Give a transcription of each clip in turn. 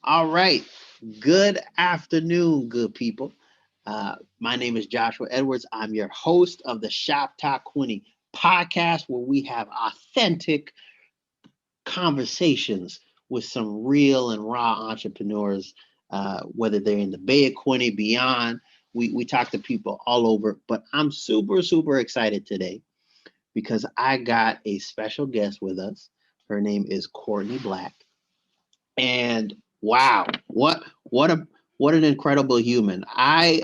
All right. Good afternoon, good people. My name is Joshua Edwards. I'm your host of the Shop Talk 20 podcast, where we have authentic conversations with some real and raw entrepreneurs, whether they're in the Bay of Quinte, beyond. We talk to people all over, but I'm super excited today because I got a special guest with us. Her name is Courtney Black. And wow, what a what an incredible human. I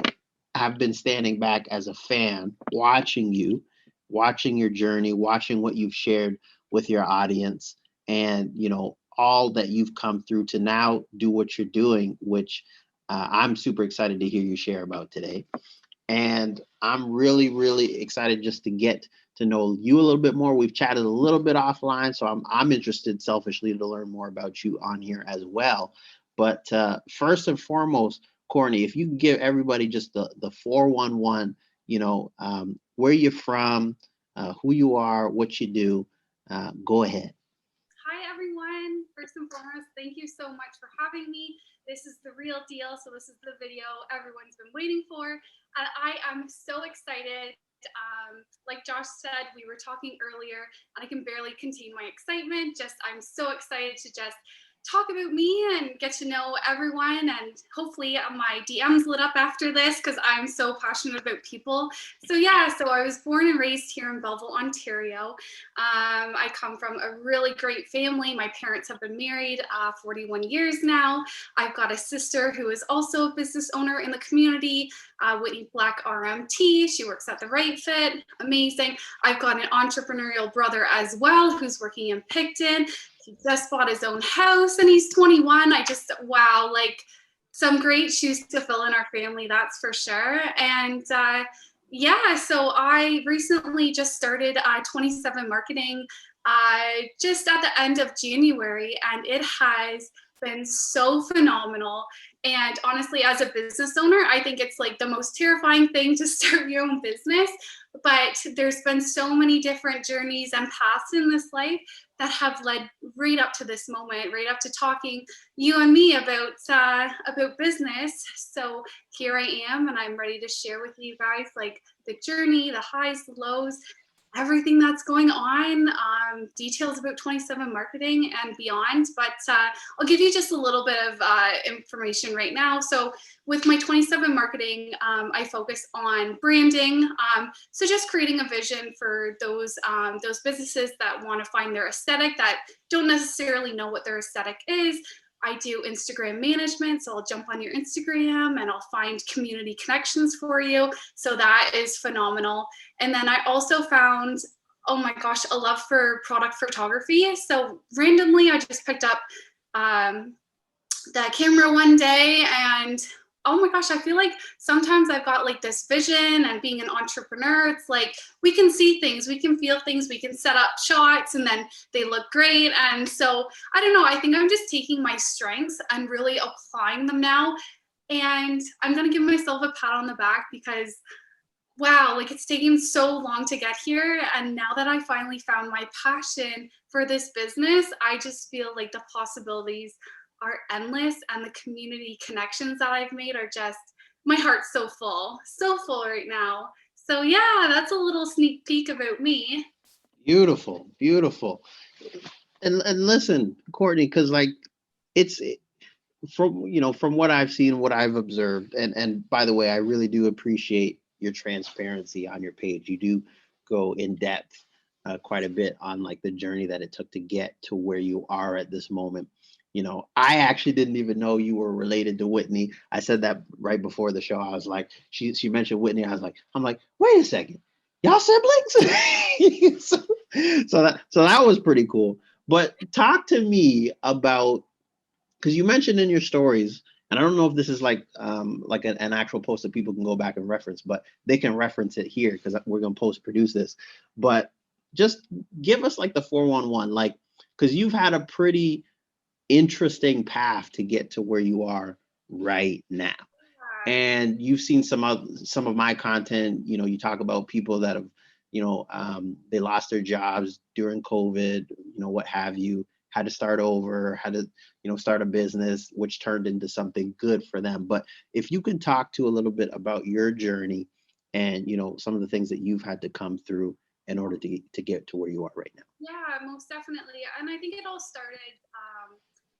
have been standing back as a fan, watching you, watching your journey, watching what you've shared with your audience, and all that you've come through to now do what you're doing, which I'm super excited to hear you share about today. And I'm really excited just to get to know you a little bit more. We've chatted a little bit offline, so I'm interested selfishly to learn more about you on here as well. But first and foremost, Courtney, if you can give everybody just the 411, where you're from, who you are, what you do, go ahead. Hi, everyone. First and foremost, thank you so much for having me. This is the real deal. So, this is the video everyone's been waiting for. And I am so excited. Like Josh said, we were talking earlier, and I can barely contain my excitement. I'm so excited to just talk about me and get to know everyone. And hopefully, my DMs lit up after this because I'm so passionate about people. So I was born and raised here in Belleville, Ontario. I come from a really great family. My parents have been married 41 years now. I've got a sister who is also a business owner in the community, Whitney Black RMT. She works at the Right Fit. Amazing. I've got an entrepreneurial brother as well who's working in Picton. He just bought his own house and he's 21. Wow, like some great shoes to fill in our family, that's for sure. And so I recently just started 27 Marketing just at the end of January, and it has been so phenomenal. And honestly, as a business owner, I think it's like the most terrifying thing to start your own business. But there's been so many different journeys and paths in this life that have led right up to this moment, right up to talking you and me about business. So here I am, and I'm ready to share with you guys like the journey, the highs, the lows, everything that's going on, details about 27 Marketing and beyond. But I'll give you just a little bit of information right now. So with my 27 Marketing, I focus on branding. So just creating a vision for those businesses that want to find their aesthetic, that don't necessarily know what their aesthetic is. I do Instagram management, so I'll jump on your Instagram and I'll find community connections for you. So that is phenomenal. And then I also found, oh my gosh, a love for product photography. So randomly, I just picked up the camera one day, and oh my gosh, I feel like sometimes I've got like this vision, and being an entrepreneur, it's like we can see things, we can feel things, we can set up shots and then they look great. And so I don't know, I think I'm just taking my strengths and really applying them now. And I'm going to give myself a pat on the back because wow, like it's taken so long to get here. And now that I finally found my passion for this business, I just feel like the possibilities are endless, and the community connections that I've made are just, my heart's so full right now. So yeah, that's a little sneak peek about me. Beautiful. And listen, Courtney, because like it's from what I've seen, what I've observed, and by the way, I really do appreciate your transparency on your page. You do go in depth quite a bit on like the journey that it took to get to where you are at this moment. I actually didn't even know you were related to Whitney. I said that right before the show. I was like, she mentioned Whitney. I'm like, wait a second, y'all siblings? So that was pretty cool. But talk to me about, because you mentioned in your stories, and I don't know if this is like an actual post that people can go back and reference, but they can reference it here because we're gonna post produce this. But just give us like the 411, like, because you've had a pretty interesting path to get to where you are right now. And you've seen some of my content. You talk about people that have, they lost their jobs during COVID, what have you, had to start over, had to, start a business, which turned into something good for them. But if you can talk to a little bit about your journey and, some of the things that you've had to come through in order to get to where you are right now. Yeah, most definitely. And I think it all started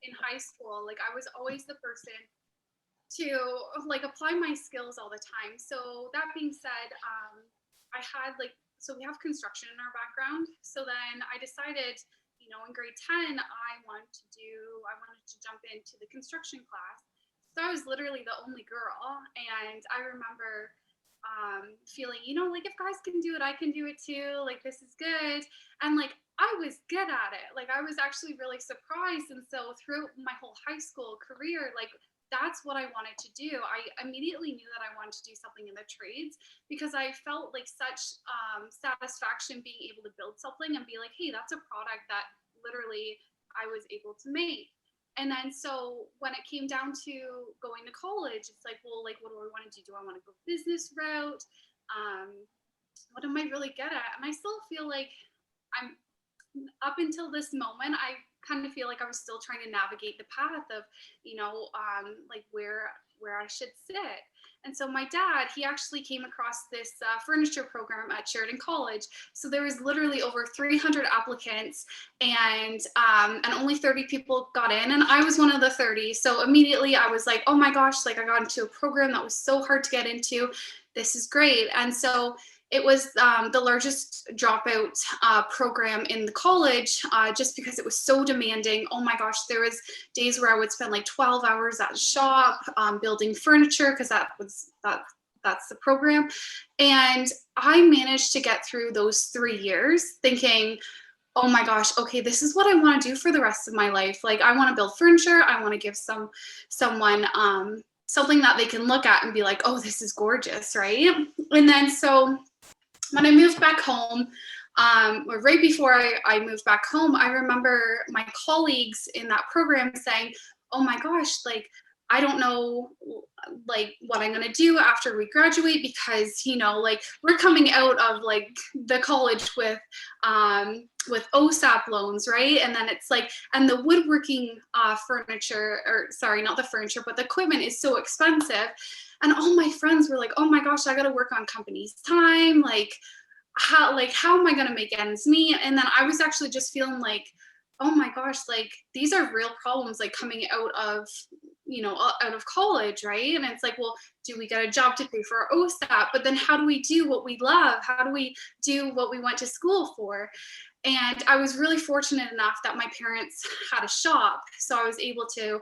in high school. Like I was always the person to like apply my skills all the time. So that being said, I had like, so we have construction in our background. So then I decided, in grade 10, I wanted to jump into the construction class. So I was literally the only girl. And I remember feeling, like if guys can do it, I can do it too. Like this is good. And like I was good at it. Like I was actually really surprised. And so throughout my whole high school career, like that's what I wanted to do. I immediately knew that I wanted to do something in the trades because I felt like such satisfaction being able to build something and be like, hey, that's a product that literally I was able to make. And then so when it came down to going to college, it's like, well, like, what do I want to do? Do I want to go business route? What am I really good at? And I still feel like I'm up until this moment, I kind of feel like I was still trying to navigate the path of, like where I should sit. And so my dad, he actually came across this furniture program at Sheridan College. So there was literally over 300 applicants, and only 30 people got in, and I was one of the 30. So immediately I was like, oh my gosh, like I got into a program that was so hard to get into. This is great. And so it was the largest dropout program in the college just because it was so demanding. Oh my gosh, there was days where I would spend like 12 hours at a shop building furniture because that's the program. And I managed to get through those 3 years thinking, oh my gosh, okay, this is what I want to do for the rest of my life. Like I want to build furniture. I want to give someone something that they can look at and be like, oh, this is gorgeous, right? And then so when I moved back home, or right before I moved back home, I remember my colleagues in that program saying, oh my gosh, like, I don't know like what I'm gonna do after we graduate because like we're coming out of like the college with OSAP loans, right? And then it's like, and the woodworking furniture, or sorry, not the furniture, but the equipment is so expensive. And all my friends were like, oh my gosh, I gotta work on company's time. Like how am I gonna make ends meet? And then I was actually just feeling like, oh my gosh, like these are real problems like coming out of out of college, right? And it's like, well, do we get a job to pay for our OSAP? But then how do we do what we love? How do we do what we went to school for? And I was really fortunate enough that my parents had a shop, so I was able to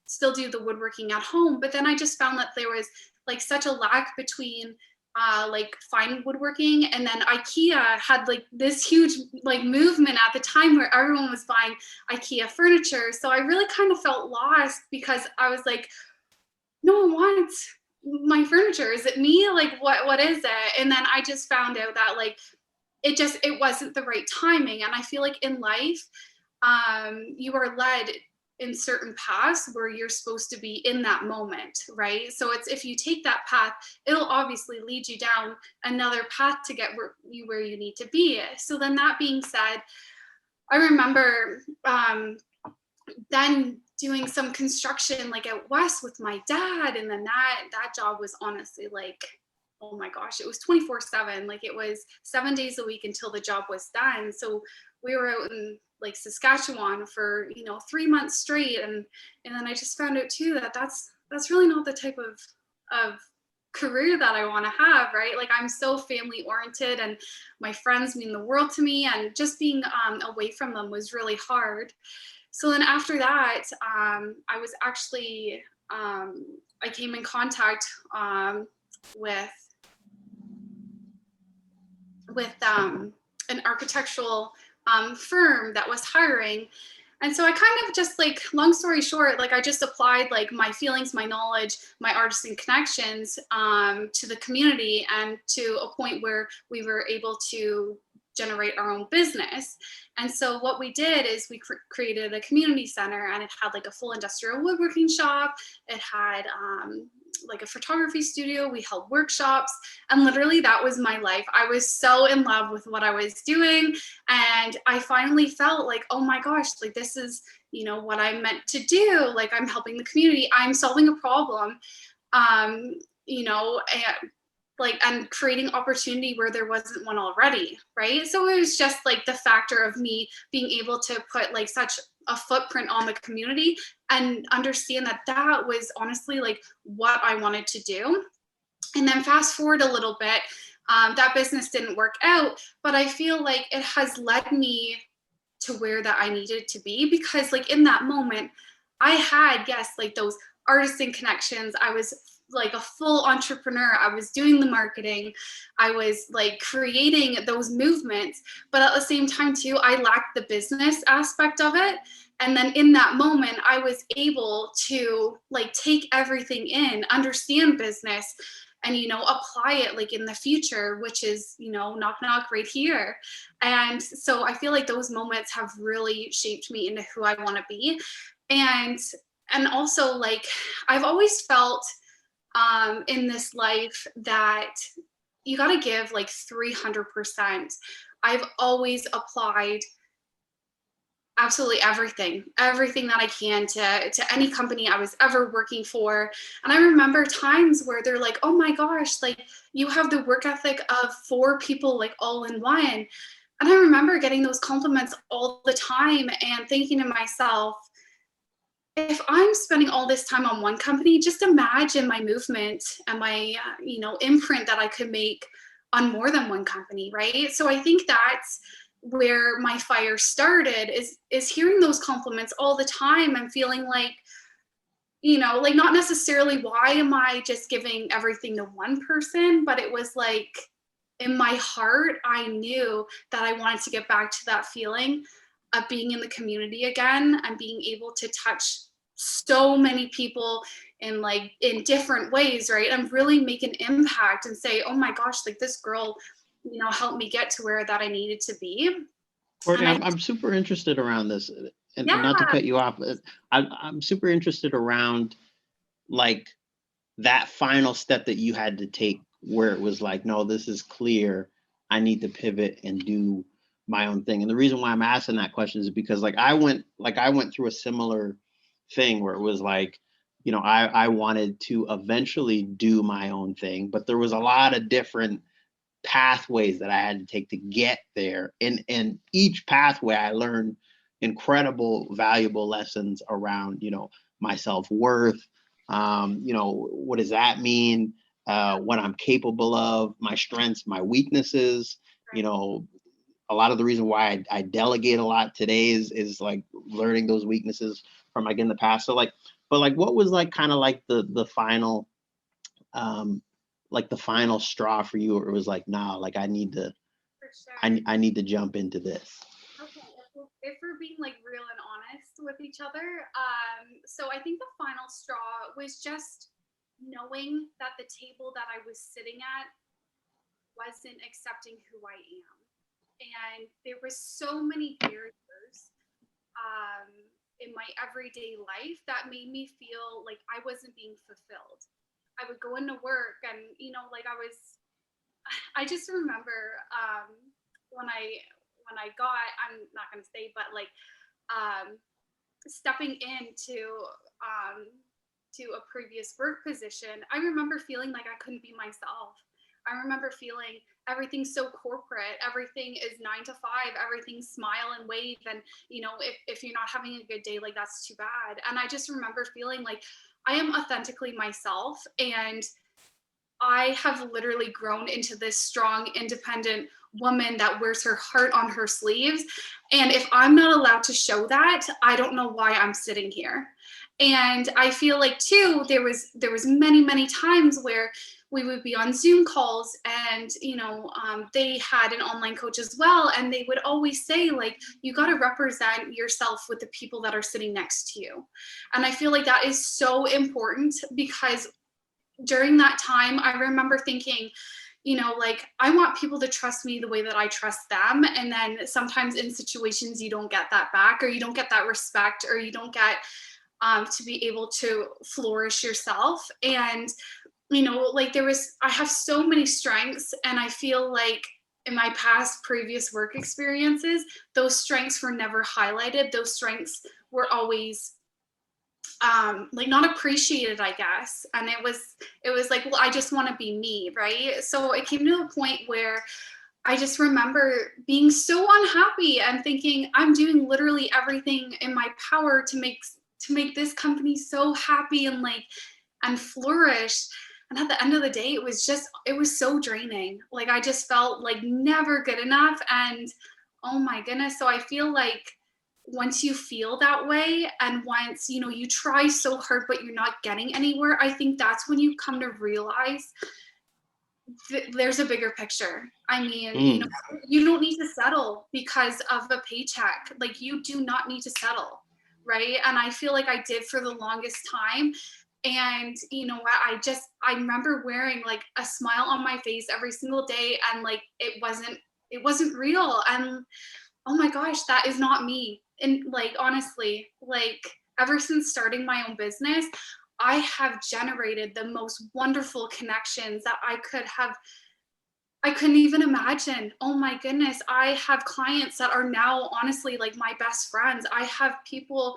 still do the woodworking at home. But then I just found that there was like such a lack between like fine woodworking, and then IKEA had like this huge like movement at the time where everyone was buying IKEA furniture. So I really kind of felt lost because I was like, no one wants my furniture. Is it me? Like what is it? And then I just found out that like it wasn't the right timing. And I feel like in life, you are led in certain paths where you're supposed to be in that moment, right? So it's, if you take that path, it'll obviously lead you down another path to get where you need to be. So then that being said, I remember then doing some construction like out west with my dad, and then that job was honestly like, oh my gosh, it was 24/7. Like it was 7 days a week until the job was done. So we were out in like Saskatchewan for 3 months straight, and then I just found out too that that's really not the type of career that I want to have, right? Like I'm so family oriented, and my friends mean the world to me, and just being away from them was really hard. So then after that, I was actually I came in contact with an architectural firm that was hiring. And so I kind of just like, long story short, like I just applied like my feelings, my knowledge, my artisan connections to the community, and to a point where we were able to generate our own business. And so what we did is we created a community center, and it had like a full industrial woodworking shop. It had like a photography studio. We held workshops, and literally that was my life. I was so in love with what I was doing, and I finally felt like, oh my gosh, like this is, you know, what I'm meant to do. Like I'm helping the community, I'm solving a problem, you know, and creating opportunity where there wasn't one already, right? So it was just like the factor of me being able to put like such a footprint on the community and understand that that was honestly like what I wanted to do. And then fast forward a little bit, that business didn't work out, but I feel like it has led me to where that I needed to be, because like in that moment I had, yes, like those artisan connections. I was like a full entrepreneur. I was doing the marketing. I was like creating those movements, but at the same time too, I lacked the business aspect of it. And then in that moment, I was able to like take everything in, understand business, and you know, apply it like in the future, which is, you know, knock knock right here. And so I feel like those moments have really shaped me into who I want to be. And also like I've always felt in this life that you got to give like 300%. I've always applied absolutely everything that I can to any company I was ever working for. And I remember times where they're like, oh my gosh, like you have the work ethic of 4 people like all in one. And I remember getting those compliments all the time and thinking to myself, if I'm spending all this time on one company, just imagine my movement and my you know, imprint that I could make on more than one company, right? So I think that's where my fire started, is hearing those compliments all the time and feeling like, you know, like not necessarily why am I just giving everything to one person, but it was like in my heart I knew that I wanted to get back to that feeling of being in the community again and being able to touch so many people in like in different ways, right? And really make an impact and say, oh my gosh, like this girl, you know, helped me get to where that I needed to be. Courtney, And I, I'm super interested around this, and not to yeah, cut you off, I'm super interested around like that final step that you had to take where it was like, no, this is clear. I need to pivot and do my own thing. And the reason why I'm asking that question is because I went through a similar thing where it was like, you know, I wanted to eventually do my own thing, but there was a lot of different pathways that I had to take to get there. And each pathway I learned incredible, valuable lessons around, you know, my self-worth. You know, what does that mean? What I'm capable of, my strengths, my weaknesses, you know, a lot of the reason why I delegate a lot today is like learning those weaknesses from like in the past. So like, but like, what was like kind of like the final um like the final straw for you, or it was like, nah, like I need to for sure. I need to jump into this? Okay, if we're being like real and honest with each other, so I think the final straw was just knowing that the table that I was sitting at wasn't accepting who I am, and there was so many barriers um, in my everyday life that made me feel like I wasn't being fulfilled. I would go into work and, you know, like I just remember when I got, I'm not going to say, but like um, stepping into to a previous work position, I remember feeling like I couldn't be myself. I remember feeling everything's so corporate, everything is 9 to 5, everything's smile and wave, and you know, if you're not having a good day, like that's too bad. And I just remember feeling like I am authentically myself, and I have literally grown into this strong, independent woman that wears her heart on her sleeves. And if I'm not allowed to show that, I don't know why I'm sitting here. And I feel like too, there was many times where we would be on Zoom calls, and you know, they had an online coach as well, and they would always say like, you got to represent yourself with the people that are sitting next to you. And I feel like that is so important, because during that time, I remember thinking, you know, like I want people to trust me the way that I trust them. And then sometimes in situations you don't get that back, or you don't get that respect, or you don't get to be able to flourish yourself. And, like I have so many strengths, and I feel like in my past previous work experiences, those strengths were never highlighted. Those strengths were always like not appreciated, I guess. And it was like, well, I just want to be me, right? So it came to a point where I just remember being so unhappy and thinking I'm doing literally everything in my power to make this company so happy and and flourish. And at the end of the day, it was so draining. Like I just felt like never good enough. And oh my goodness. So I feel like once you feel that way, and once you try so hard but you're not getting anywhere, I think that's when you come to realize there's a bigger picture. I mean, Mm. you don't need to settle because of a paycheck. Like you do not need to settle, right? And I feel like I did for the longest time. And you know what? I remember wearing like a smile on my face every single day, and like it wasn't real. And oh my gosh, that is not me. And like honestly, like ever since starting my own business, I have generated the most wonderful connections that I couldn't even imagine. Oh my goodness. I have clients that are now honestly like my best friends. I have people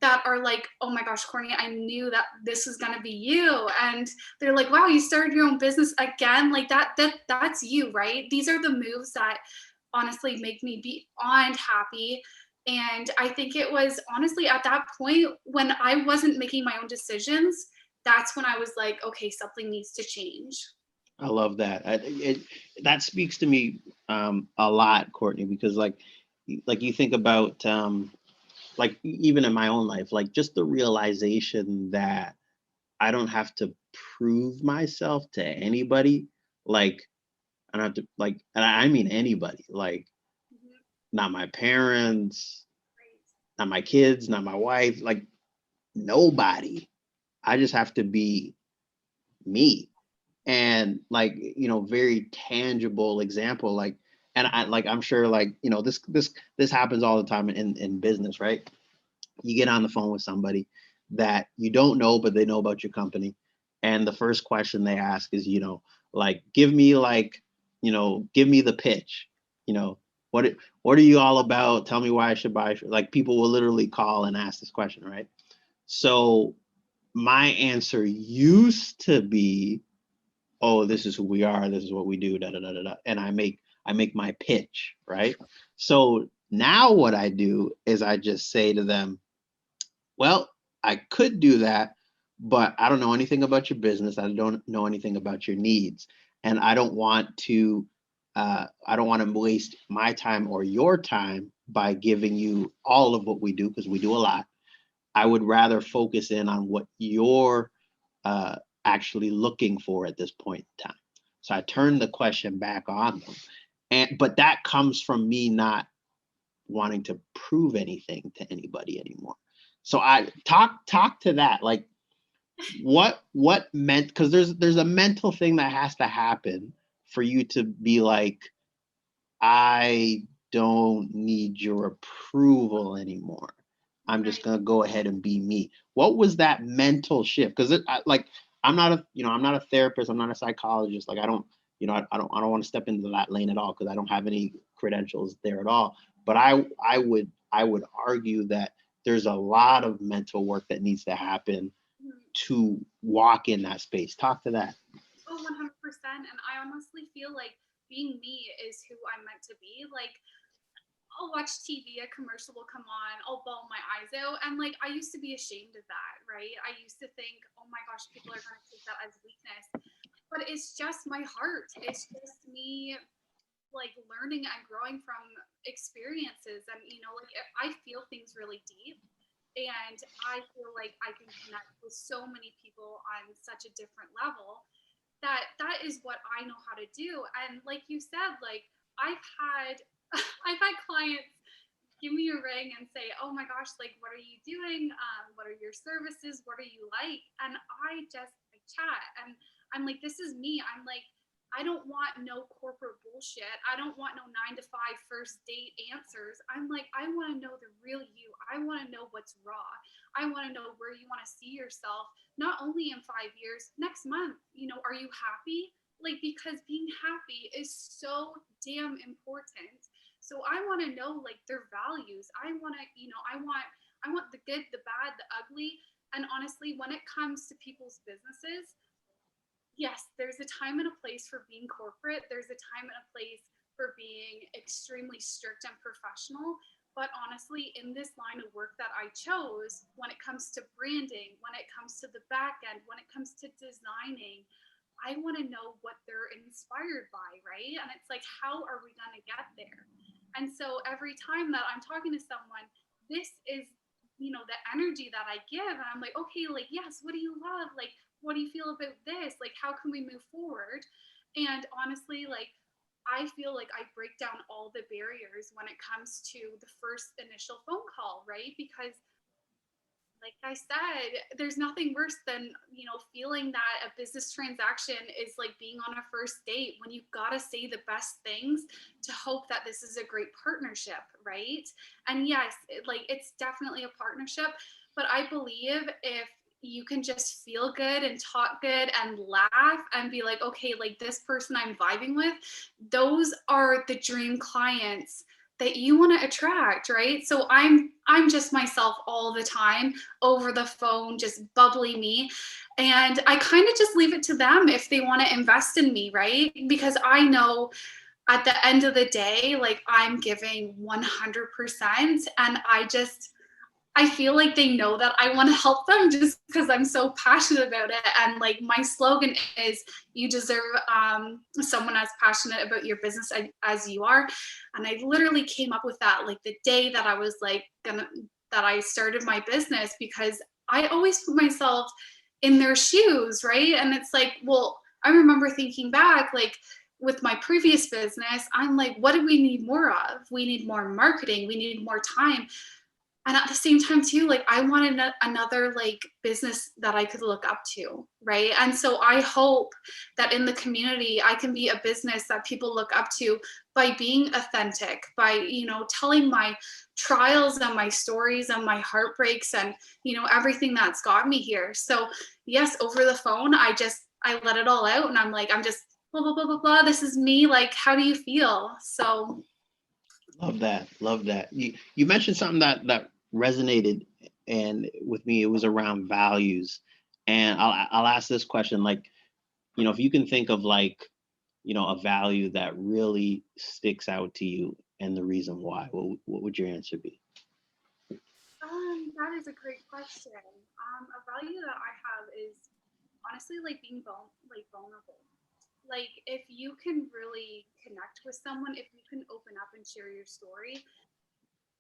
that are like, oh my gosh, Courtney, I knew that this was gonna be you. And they're like, wow, you started your own business again. Like that's you, right? These are the moves that honestly make me beyond happy. And I think it was honestly at that point when I wasn't making my own decisions, that's when I was like, okay, something needs to change. I love that. That speaks to me a lot, Courtney, because like you think about like even in my own life, like just the realization that I don't have to prove myself to anybody. Like I don't have to like, and I mean anybody. Like Mhm. not my parents, Right. not my kids, not my wife. Like nobody. I just have to be me. And like very tangible example, like, and I like I'm sure like this happens all the time in business, right? You get on the phone with somebody that you don't know but they know about your company, and the first question they ask is like give me the pitch. you know what are you all about? Tell me why I should buy. Like people will literally call and ask this question, right? So my answer used to be, oh, this is who we are, this is what we do, da da da da da, and I make my pitch, right? So now what I do is I just say to them, well, I could do that, but I don't know anything about your business. I don't know anything about your needs, and I don't want to waste my time or your time by giving you all of what we do, because we do a lot. I would rather focus in on what you're uh, actually looking for at this point in time. So I turn the question back on them, but that comes from me not wanting to prove anything to anybody anymore. So I talk to that, like what meant, because there's a mental thing that has to happen for you to be like, I don't need your approval anymore. I'm just Right. gonna go ahead and be me. What was that mental shift? Because like I'm not a therapist. I'm not a psychologist. Like I don't I don't want to step into that lane at all, because I don't have any credentials there at all. But I would argue that there's a lot of mental work that needs to happen Mhm. to walk in that space. Talk to that. Oh, 100%. And I honestly feel like being me is who I'm meant to be. Like, I'll watch TV, a commercial will come on, I'll bawl my eyes out. And like, I used to be ashamed of that, right? I used to think, oh my gosh, people are going to take that as weakness. But it's just my heart. It's just me like learning and growing from experiences. And, like I feel things really deep. And I feel like I can connect with so many people on such a different level that is what I know how to do. And like you said, like I've had I've had clients give me a ring and say, "Oh my gosh, like what are you doing? What are your services? What are you like?" And I chat and I'm like, "This is me." I'm like, I don't want no corporate bullshit. I don't want no 9 to 5 first date answers. I'm like, I want to know the real you. I want to know what's raw. I want to know where you want to see yourself, not only in 5 years, next month. Are you happy? Like, because being happy is so damn important. So I want to know like their values. I want the good, the bad, the ugly. And honestly, when it comes to people's businesses, yes, there's a time and a place for being corporate. There's a time and a place for being extremely strict and professional. But honestly, in this line of work that I chose, when it comes to branding, when it comes to the back end, when it comes to designing, I want to know what they're inspired by, right? And it's like, how are we going to get there? And so every time that I'm talking to someone, this is, the energy that I give. And I'm like, okay, like, yes, what do you love? Like, what do you feel about this? Like, how can we move forward? And honestly, like, I feel like I break down all the barriers when it comes to the first initial phone call, right? Because like I said, there's nothing worse than, feeling that a business transaction is like being on a first date when you've got to say the best things to hope that this is a great partnership, right? And yes, it's definitely a partnership, but I believe if you can just feel good and talk good and laugh and be like, okay, like this person I'm vibing with, those are the dream clients that you want to attract, right? So I'm just myself all the time over the phone, just bubbly me. And I kind of just leave it to them if they want to invest in me, right? Because I know at the end of the day, like I'm giving 100%. And I feel like they know that I want to help them just because I'm so passionate about it. And like my slogan is, you deserve someone as passionate about your business as you are. And I literally came up with that like the day that I was like that I started my business, because I always put myself in their shoes, right? And it's like, well, I remember thinking back, like with my previous business, I'm like, what do we need more of? We need more marketing, we need more time. And at the same time too, like I wanted another like business that I could look up to, right? And so I hope that in the community I can be a business that people look up to by being authentic, by telling my trials and my stories and my heartbreaks and everything that's got me here. So yes, over the phone I let it all out, and I'm just blah blah blah blah blah, this is me, like how do you feel? So Love that. Love that. You mentioned something that resonated and with me. It was around values, and I'll ask this question: like, if you can think of like, a value that really sticks out to you and the reason why, what would your answer be? that is a great question. A value that I have is honestly like being vulnerable. Like if you can really connect with someone, if you can open up and share your story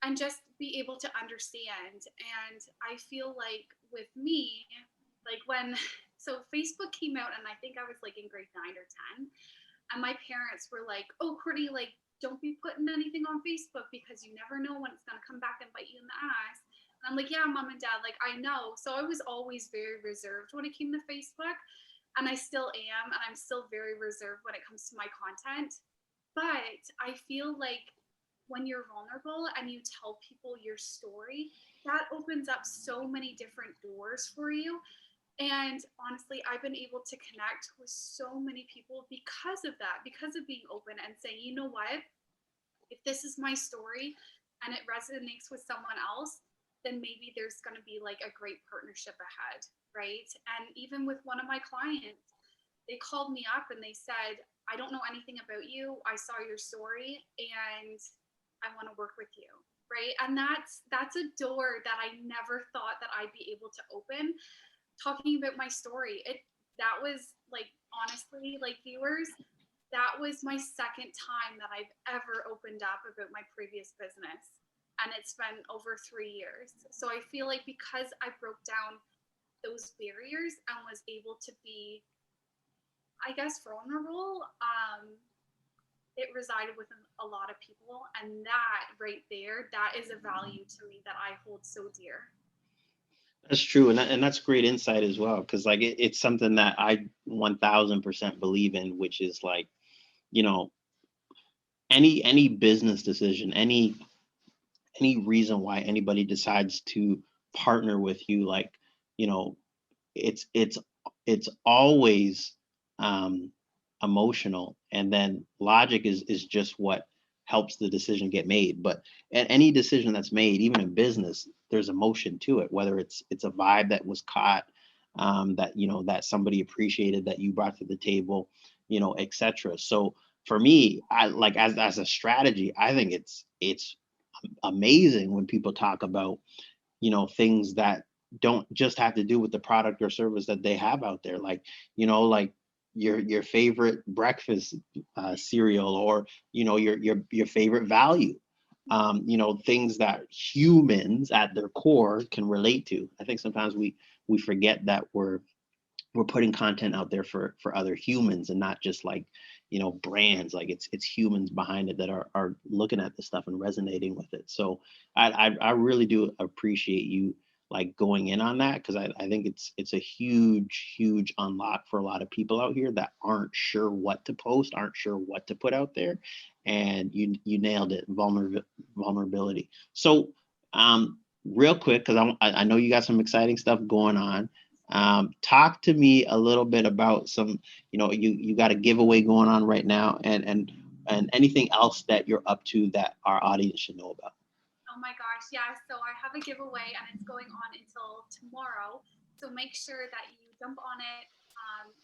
and just be able to understand. And I feel like with me, like when so Facebook came out and I think I was like in grade 9 or 10, and my parents were like, "Oh, Courtney, like don't be putting anything on Facebook because you never know when it's going to come back and bite you in the ass." And I'm like, "Yeah, mom and dad, like I know." So I was always very reserved when it came to Facebook, and I still am, and I'm still very reserved when it comes to my content. But I feel like when you're vulnerable and you tell people your story, that opens up so many different doors for you. And honestly, I've been able to connect with so many people because of that, because of being open and saying, you know what, if this is my story and it resonates with someone else, then maybe there's going to be like a great partnership ahead, right? And even with one of my clients, they called me up and they said, I don't know anything about you. I saw your story and I want to work with you, right? And that's a door that I never thought that I'd be able to open, talking about my story. That was like, honestly, like viewers, that was my second time that I've ever opened up about my previous business. And it's been over 3 years. So I feel like because I broke down those barriers and was able to be, I guess, vulnerable, it resided with a lot of people. And that right there, that is a value to me that I hold so dear. That's true, and that's great insight as well, because like it's something that I 1000% believe in, which is like, you know, any business decision, any reason why anybody decides to partner with you, like, you know, it's it's it's always um emotional, and then logic is just what helps the decision get made. But any decision that's made, even in business, there's emotion to it, whether it's a vibe that was caught, that, that somebody appreciated, that you brought to the table, etc. So for me, I like, as a strategy, I think it's amazing when people talk about, things that don't just have to do with the product or service that they have out there, like, like your favorite breakfast cereal, or your favorite value, things that humans at their core can relate to. I think sometimes we forget that we're putting content out there for other humans, and not just like, brands. Like it's humans behind it that are looking at this stuff and resonating with it. So I really do appreciate you like going in on that, because I think it's a huge unlock for a lot of people out here that aren't sure what to post, aren't sure what to put out there. And you nailed it. Vulnerability. So real quick, because I know you got some exciting stuff going on. Talk to me a little bit about some, you got a giveaway going on right now, and anything else that you're up to that our audience should know about. Oh my gosh, yeah. So I have a giveaway and it's going on until tomorrow. So make sure that you jump on it.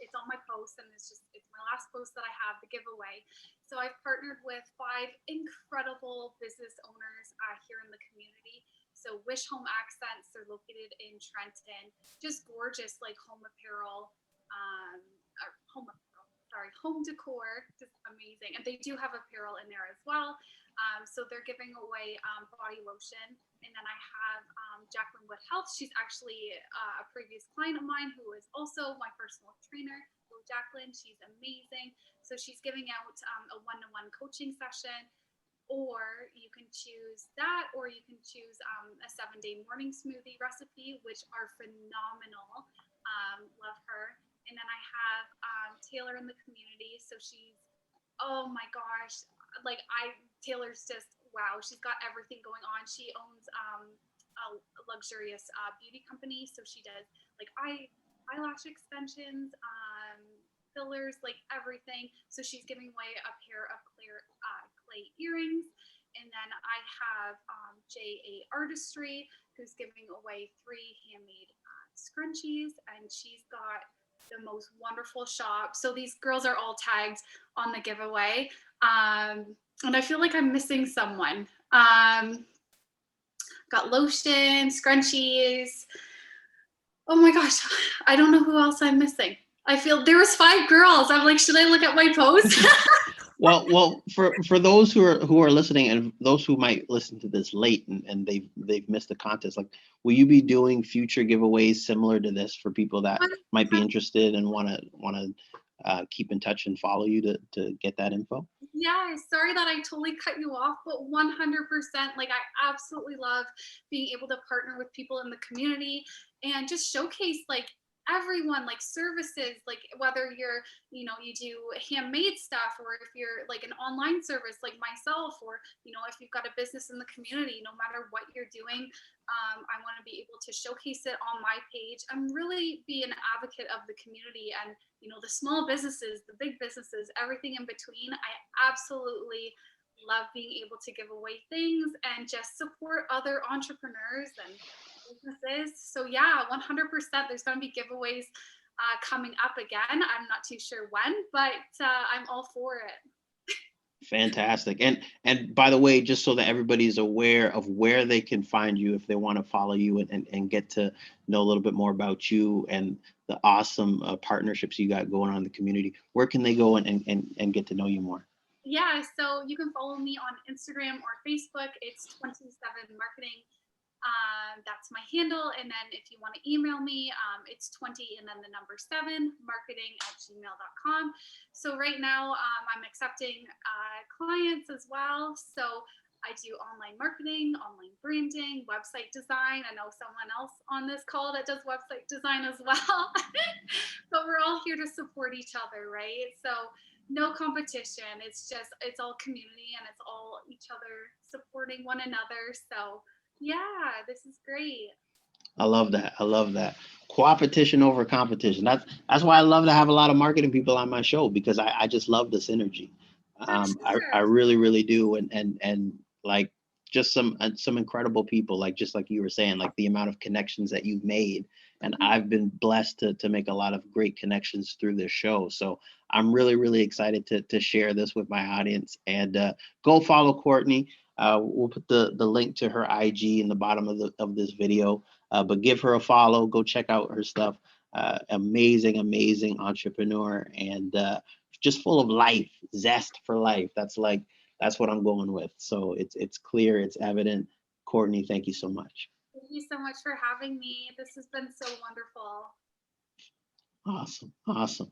It's on my post, and it's my last post that I have the giveaway. So I've partnered with 5 incredible business owners here in the community. So Wish Home Accents, they're located in Trenton. Just gorgeous, like home apparel, um, or home apparel, sorry, home decor, just amazing. And they do have apparel in there as well. So they're giving away body lotion. And then I have Jacqueline Wood Health. She's actually a previous client of mine who is also my personal trainer. So Jacqueline, she's amazing. So she's giving out a one-to-one coaching session, or you can choose that, or you can choose a 7-day morning smoothie recipe, which are phenomenal. Love her. And then I have Taylor in the community. So she's, oh my gosh, like Taylor's just wow. She's got everything going on. She owns a luxurious beauty company, so she does like eyelash extensions, fillers, like everything. So she's giving away a pair of clear clay earrings. And then I have JA Artistry, who's giving away 3 handmade scrunchies, and she's got the most wonderful shop. So these girls are all tagged on the giveaway. And I feel like I'm missing someone. Got lotion, scrunchies. Oh my gosh, I don't know who else I'm missing. I feel there was 5 girls. I'm like, should I look at my post? Well, for those who are listening, and those who might listen to this late, and they've missed the contest, like, will you be doing future giveaways similar to this for people that might be interested and want to keep in touch and follow you to get that info? Yeah, sorry that I totally cut you off, but 100%, like I absolutely love being able to partner with people in the community and just showcase like everyone, like services, like whether you do handmade stuff, or if you're like an online service like myself, or if you've got a business in the community, no matter what you're doing, I want to be able to showcase it on my page and really be an advocate of the community, and the small businesses, the big businesses, everything in between. I absolutely love being able to give away things and just support other entrepreneurs and businesses. So yeah, 100%. There's going to be giveaways coming up again. I'm not too sure when, but I'm all for it. Fantastic. And by the way, just so that everybody's aware of where they can find you if they want to follow you, and get to know a little bit more about you and the awesome partnerships you got going on in the community, where can they go and get to know you more? Yeah, so you can follow me on Instagram or Facebook. It's 27 Marketing. That's my handle. And then if you want to email me, it's 20 and then the number 7 marketing@gmail.com. So right now I'm accepting clients as well. So I do online marketing, online branding, website design. I know someone else on this call that does website design as well. But we're all here to support each other, right? So no competition. It's all community, and it's all each other supporting one another. So yeah, this is great. I love that. I love that. Competition over competition. That's why I love to have a lot of marketing people on my show, because I just love this energy. For I sure. really really do, and like just some incredible people, like just like you were saying, like the amount of connections that you've made, and Mhm. I've been blessed to make a lot of great connections through this show. So I'm really really excited to share this with my audience, and go follow Courtney. We'll put the link to her IG in the bottom of this video, but give her a follow. Go check out her stuff. Amazing, amazing entrepreneur, and just full of life, zest for life. That's what I'm going with. So it's clear, it's evident. Courtney, thank you so much. Thank you so much for having me. This has been so wonderful. Awesome, awesome.